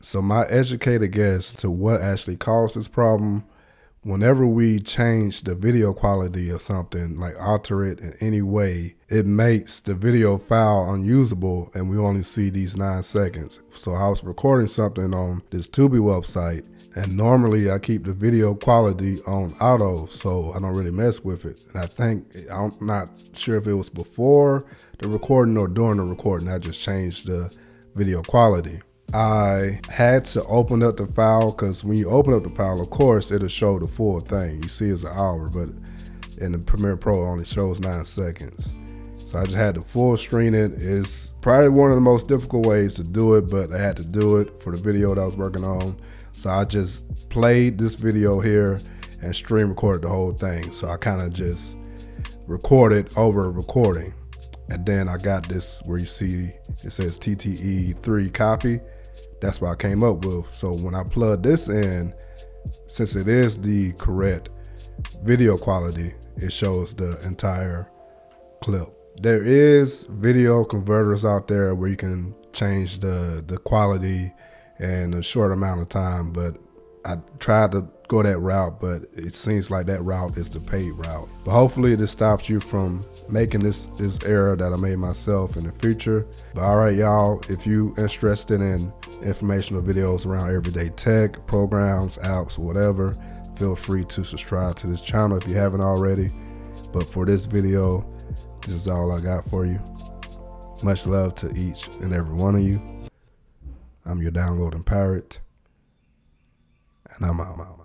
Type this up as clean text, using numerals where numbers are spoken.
So my educated guess to what actually caused this problem, whenever we change the video quality of something, like alter it in any way, it makes the video file unusable and we only see these 9 seconds. So I was recording something on this Tubi website, and normally I keep the video quality on auto so I don't really mess with it. And I think, I'm not sure if it was before the recording or during the recording, I just changed the video quality. I had to open up the file because when you open up the file, of course, it'll show the full thing. You see it's an hour, but in the Premiere Pro it only shows 9 seconds. So I just had to full screen it. It's probably one of the most difficult ways to do it, but I had to do it for the video that I was working on. So I just played this video here and stream recorded the whole thing. So I kind of just recorded over recording. And then I got this where you see it says TTE3 copy. That's what I came up with. So when I plug this in, since it is the correct video quality, it shows the entire clip. There is video converters out there where you can change the quality in a short amount of time, but I tried to go that route, but it seems like that route is the paid route. But hopefully this stops you from making this error that I made myself in the future. But all right, y'all, if you interested in informational videos around everyday tech, programs, apps, whatever, feel free to subscribe to this channel if you haven't already. But for this video, this is all I got for you. Much love to each and every one of you. I'm your downloading pirate, and I'm out.